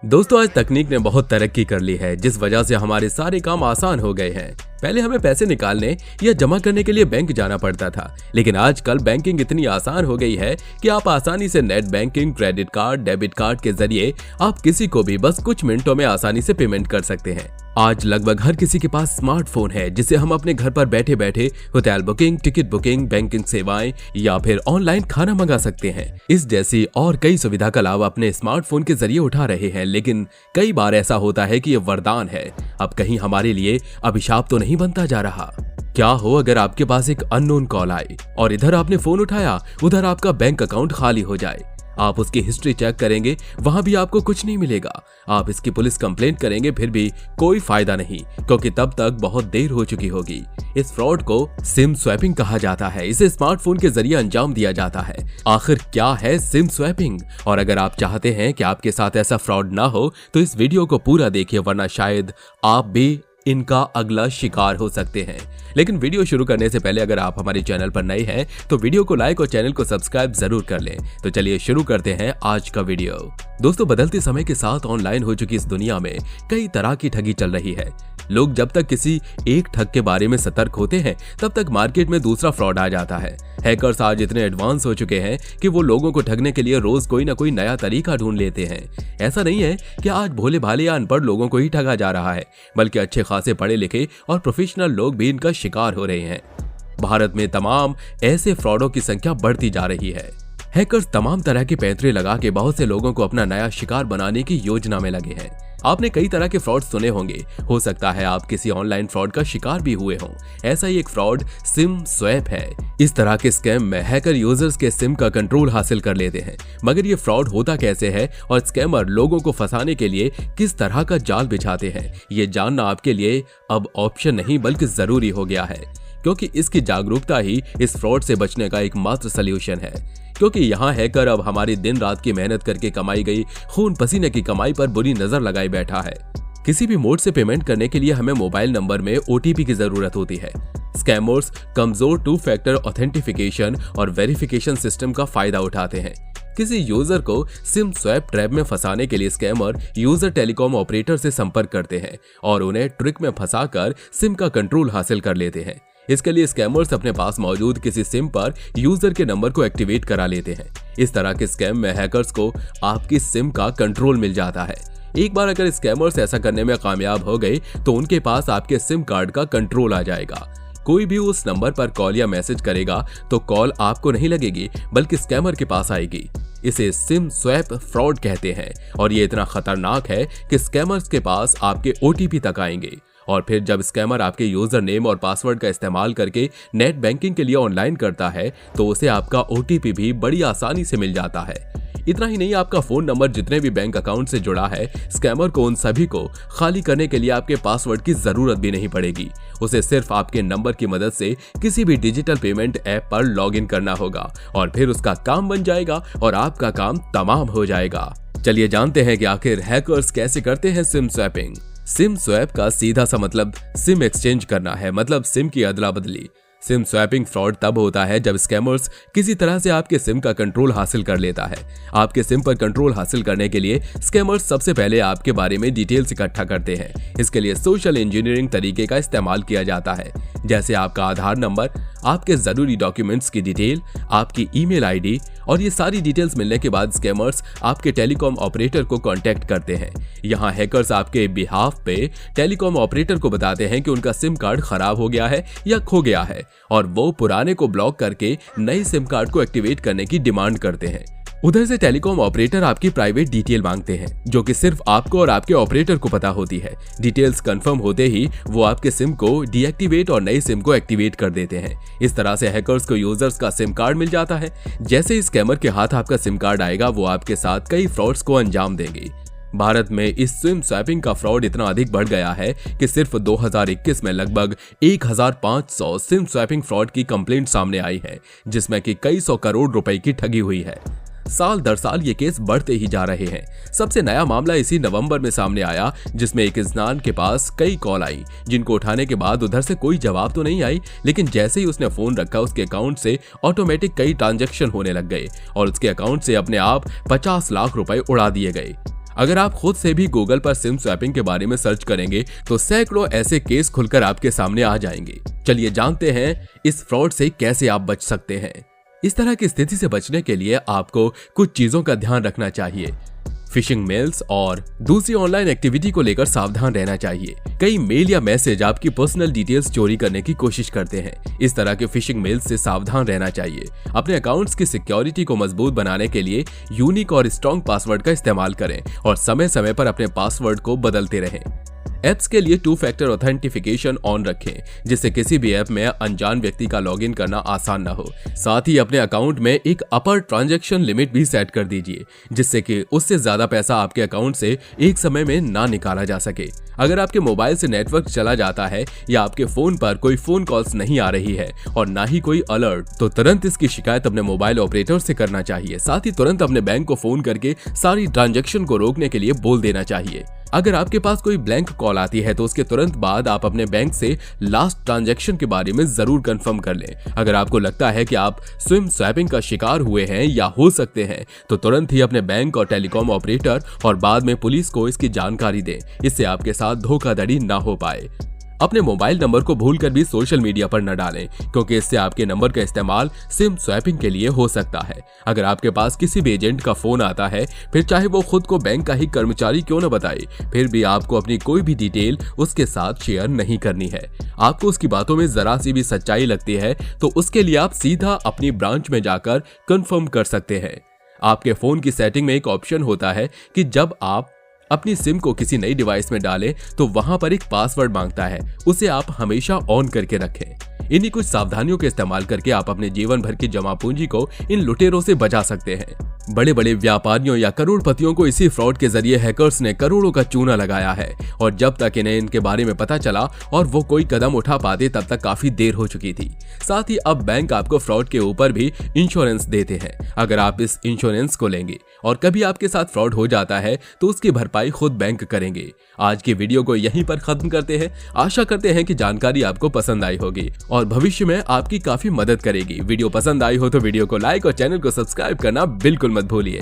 दोस्तों, आज तकनीक ने बहुत तरक्की कर ली है, जिस वजह से हमारे सारे काम आसान हो गए हैं। पहले हमें पैसे निकालने या जमा करने के लिए बैंक जाना पड़ता था, लेकिन आजकल बैंकिंग इतनी आसान हो गई है कि आप आसानी से net banking, credit card, debit card के जरिए आप किसी को भी बस कुछ मिनटों में आसानी से पेमेंट कर सकते हैं। आज लगभग हर किसी के पास स्मार्टफोन है, जिससे हम अपने घर पर बैठे बैठे hotel booking, ticket booking, banking सेवाएं या फिर ऑनलाइन खाना मंगा सकते हैं। इस जैसी और कई सुविधा का लाभ अपने स्मार्टफोन के जरिए उठा रहे हैं, लेकिन कई बार ऐसा होता है कि ये वरदान है, अब कहीं हमारे लिए अभिशाप तो नहीं बनता जा रहा। क्या हो अगर आपके पास एक अननोन कॉल आए और इधर आपने फोन उठाया, उधर आपका बैंक अकाउंट खाली हो जाए। आप उसकी हिस्ट्री चेक करेंगे, वहां भी आपको कुछ नहीं मिलेगा। आप इसकी पुलिस कंप्लेंट करेंगे, फिर भी कोई फायदा नहीं, क्योंकि तब तक बहुत देर हो चुकी होगी। इस फ्रॉड को सिम स्वैपिंग कहा जाता है। इसे स्मार्टफोन के जरिए अंजाम दिया जाता है। आखिर क्या है सिम स्वैपिंग? और अगर आप चाहते हैं कि आपके साथ ऐसा फ्रॉड ना हो, तो इस वीडियो को पूरा देखिए, वरना शायद आप भी इनका अगला शिकार हो सकते हैं। लेकिन वीडियो शुरू करने से पहले अगर आप हमारे चैनल पर नए हैं तो वीडियो को लाइक और चैनल को सब्सक्राइब जरूर कर लें। तो चलिए शुरू करते हैं आज का वीडियो। दोस्तों, बदलते समय के साथ ऑनलाइन हो चुकी इस दुनिया में कई तरह की ठगी चल रही है। लोग जब तक किसी एक ठग के बारे में सतर्क होते हैं, तब तक मार्केट में दूसरा फ्रॉड आ जाता है। हैकर्स आज इतने एडवांस हो चुके हैं कि वो लोगों को ठगने के लिए रोज कोई ना कोई नया तरीका ढूंढ लेते हैं। ऐसा नहीं है कि आज भोले भाले या अनपढ़ लोगों को ही ठगा जा रहा है, बल्कि अच्छे खासे पढ़े लिखे और प्रोफेशनल लोग भी इनका शिकार हो रहे हैं। भारत में तमाम ऐसे फ्रॉडों की संख्या बढ़ती जा रही है। हैकर्स तमाम तरह के पैंतरे लगा के बहुत से लोगों को अपना नया शिकार बनाने की योजना में लगे हैं। आपने कई तरह के फ्रॉड सुने होंगे, हो सकता है आप किसी ऑनलाइन फ्रॉड का शिकार भी हुए हों। ऐसा ही एक फ्रॉड सिम स्वैप है। इस तरह के स्कैम में हैकर यूजर्स के सिम का कंट्रोल हासिल कर लेते हैं। मगर ये फ्रॉड होता कैसे है और स्कैमर लोगों को फंसाने के लिए किस तरह का जाल बिछाते हैं, ये जानना आपके लिए अब ऑप्शन नहीं बल्कि जरूरी हो गया है, क्योंकि इसकी जागरूकता ही इस फ्रॉड से बचने का एकमात्र सलूशन है। क्योंकि यहाँ हैकर अब हमारी दिन रात की मेहनत करके कमाई गई खून पसीने की कमाई पर बुरी नजर लगाए बैठा है। किसी भी मोड से पेमेंट करने के लिए हमें मोबाइल नंबर में OTP की जरूरत होती है। स्कैमर्स कमजोर 2 फैक्टर ऑथेंटिफिकेशन और वेरिफिकेशन सिस्टम का फायदा उठाते हैं। किसी यूजर को सिम स्वैप ट्रैप में फंसाने के लिए स्कैमर यूजर टेलीकॉम ऑपरेटर से संपर्क करते हैं और उन्हें ट्रिक में फंसाकर सिम का कंट्रोल हासिल कर लेते हैं। इसके लिए स्कैमर्स अपने पास मौजूद किसी सिम पर यूजर के नंबर को एक्टिवेट करा लेते हैं। इस तरह के स्कैम में हैकर्स को आपकी सिम का कंट्रोल मिल जाता है। एक बार अगर स्कैमर्स ऐसा करने में कामयाब हो गए तो उनके पास आपके सिम कार्ड का कंट्रोल आ जाएगा। कोई भी उस नंबर पर कॉल या मैसेज करेगा तो कॉल आपको नहीं लगेगी, बल्कि स्कैमर के पास आएगी। इसे सिम स्वैप फ्रॉड कहते हैं और ये इतना खतरनाक है कि स्कैमर्स के पास आपके OTP तक आएंगे। और फिर जब स्कैमर आपके यूजर नेम और पासवर्ड का इस्तेमाल करके नेट बैंकिंग के लिए ऑनलाइन करता है, तो उसे आपका OTP भी बड़ी आसानी से मिल जाता है। इतना ही नहीं, आपका फोन नंबर जितने भी बैंक अकाउंट से जुड़ा है, स्कैमर को उन सभी को खाली करने के लिए आपके पासवर्ड की जरूरत भी नहीं पड़ेगी। उसे सिर्फ आपके नंबर की मदद से किसी भी डिजिटल पेमेंट ऐप पर लॉगिन करना होगा और फिर उसका काम बन जाएगा और आपका काम तमाम हो जाएगा। चलिए जानते हैं कि आखिर हैकर्स कैसे करते हैं सिम स्वैपिंग। सिम स्वैप का सीधा सा मतलब सिम एक्सचेंज करना है, मतलब सिम की अदला बदली। सिम स्वैपिंग फ्रॉड तब होता है जब स्कैमर्स किसी तरह से आपके सिम का कंट्रोल हासिल कर लेता है। आपके सिम पर कंट्रोल हासिल करने के लिए स्कैमर्स सबसे पहले आपके बारे में डिटेल्स इकट्ठा करते हैं। इसके लिए सोशल इंजीनियरिंग तरीके का इस्तेमाल किया जाता है, जैसे आपका आधार नंबर, आपके जरूरी डॉक्यूमेंट्स की डिटेल, आपकी ईमेल ID, और ये सारी डिटेल्स मिलने के बाद स्कैमर्स आपके टेलीकॉम ऑपरेटर को कांटेक्ट करते हैं। यहाँ हैकर्स आपके बिहाफ पे टेलीकॉम ऑपरेटर को बताते हैं कि उनका सिम कार्ड खराब हो गया है या खो गया है, और वो पुराने को ब्लॉक करके नए सिम कार्ड को एक्टिवेट करने की डिमांड करते हैं। उधर से टेलीकॉम ऑपरेटर आपकी प्राइवेट डिटेल मांगते हैं, जो कि सिर्फ आपको और आपके ऑपरेटर को पता होती है। डिटेल्स कंफर्म होते ही वो आपके सिम को डीएक्टिवेट और नई सिम को एक्टिवेट कर देते हैं। इस तरह से हैकर्स को यूजर्स का सिम कार्ड मिल जाता है। जैसे ही स्कैमर के हाथ आपका सिम कार्ड आएगा, वो आपके साथ कई फ्रॉड्स को अंजाम देंगे। भारत में इस सिम स्वैपिंग का फ्रॉड इतना अधिक बढ़ गया है कि सिर्फ 2021 में लगभग 1500 सिम स्वैपिंग फ्रॉड की कंप्लेंट सामने आई है, जिसमें कि कई 100 करोड़ रुपए की ठगी हुई है। साल दर साल ये केस बढ़ते ही जा रहे हैं। सबसे नया मामला इसी नवंबर में सामने आया, जिसमें एक इंसान के पास कई कॉल आई, जिनको उठाने के बाद उधर से कोई जवाब तो नहीं आई, लेकिन जैसे ही उसने फोन रखा, उसके अकाउंट से ऑटोमेटिक कई ट्रांजैक्शन होने लग गए और उसके अकाउंट से अपने आप 50 लाख रुपए उड़ा दिए गए। अगर आप खुद से भी गूगल पर सिम स्वैपिंग के बारे में सर्च करेंगे तो सैकड़ों ऐसे केस खुलकर आपके सामने आ जाएंगे। चलिए जानते हैं इस फ्रॉड से कैसे आप बच सकते हैं। इस तरह की स्थिति से बचने के लिए आपको कुछ चीजों का ध्यान रखना चाहिए। फिशिंग मेल्स और दूसरी ऑनलाइन एक्टिविटी को लेकर सावधान रहना चाहिए। कई मेल या मैसेज आपकी पर्सनल डिटेल्स चोरी करने की कोशिश करते हैं। इस तरह के फिशिंग मेल्स से सावधान रहना चाहिए। अपने अकाउंट्स की सिक्योरिटी को मजबूत बनाने के लिए यूनिक और स्ट्रॉन्ग पासवर्ड का इस्तेमाल करें और समय समय पर अपने पासवर्ड को बदलते रहें। ऐप्स के लिए 2 फैक्टर ऑथेंटिफिकेशन ऑन रखें, जिससे किसी भी ऐप में अनजान व्यक्ति का लॉगिन करना आसान न हो। साथ ही अपने अकाउंट में एक अपर ट्रांजैक्शन लिमिट भी सेट कर दीजिए, जिससे कि उससे ज्यादा पैसा आपके अकाउंट से एक समय में ना निकाला जा सके। अगर आपके मोबाइल से नेटवर्क चला जाता है या आपके फोन पर कोई फोन कॉल्स नहीं आ रही है और ना ही कोई अलर्ट, तो तुरंत इसकी शिकायत अपने मोबाइल ऑपरेटर से करना चाहिए। साथ ही तुरंत अपने बैंक को फोन करके सारी ट्रांजैक्शन को रोकने के लिए बोल देना चाहिए। अगर आपके पास कोई ब्लैंक कॉल आती है तो उसके तुरंत बाद आप अपने बैंक से लास्ट ट्रांजैक्शन के बारे में जरूर कंफर्म कर लें। अगर आपको लगता है कि आप सिम स्वैपिंग का शिकार हुए हैं या हो सकते हैं तो तुरंत ही अपने बैंक और टेलीकॉम ऑपरेटर और बाद में पुलिस को इसकी जानकारी दें। इससे आपके साथ धोखाधड़ी ना हो पाए। अपने मोबाइल नंबर को भूलकर भी सोशल मीडिया पर न डालें, क्योंकि इससे आपके नंबर का इस्तेमाल सिम स्वैपिंग के लिए हो सकता है। अगर आपके पास किसी भी एजेंट का फोन आता है, फिर चाहे वो खुद को बैंक का ही कर्मचारी क्यों न बताए, फिर भी आपको अपनी कोई भी डिटेल उसके साथ शेयर नहीं करनी है। आपको उसकी बातों में जरा सी भी सच्चाई लगती है तो उसके लिए आप सीधा अपनी ब्रांच में जाकर कंफर्म कर सकते हैं। आपके फोन की सेटिंग में एक ऑप्शन होता है कि जब आप अपनी सिम को किसी नई डिवाइस में डालें तो वहां पर एक पासवर्ड मांगता है, उसे आप हमेशा ऑन करके रखें। इन्हीं कुछ सावधानियों के इस्तेमाल करके आप अपने जीवन भर की जमा पूंजी को इन लुटेरों से बचा सकते हैं। बड़े बड़े व्यापारियों या करोड़पतियों को इसी फ्रॉड के जरिए हैकर्स ने करोड़ों का चूना लगाया है और जब तक इन्हें इनके बारे में पता चला और वो कोई कदम उठा पाते तब तक काफी देर हो चुकी थी। साथ ही अब बैंक आपको फ्रॉड के ऊपर भी इंश्योरेंस देते हैं। अगर आप इस इंश्योरेंस को लेंगे और कभी आपके साथ फ्रॉड हो जाता है तो उसकी भरपाई खुद बैंक करेंगे। आज की वीडियो को यहीं पर खत्म करते हैं। आशा करते हैं कि जानकारी आपको पसंद आई होगी और भविष्य में आपकी काफी मदद करेगी। वीडियो पसंद आई हो तो वीडियो को लाइक और चैनल को सब्सक्राइब करना बिल्कुल मत भूलिए।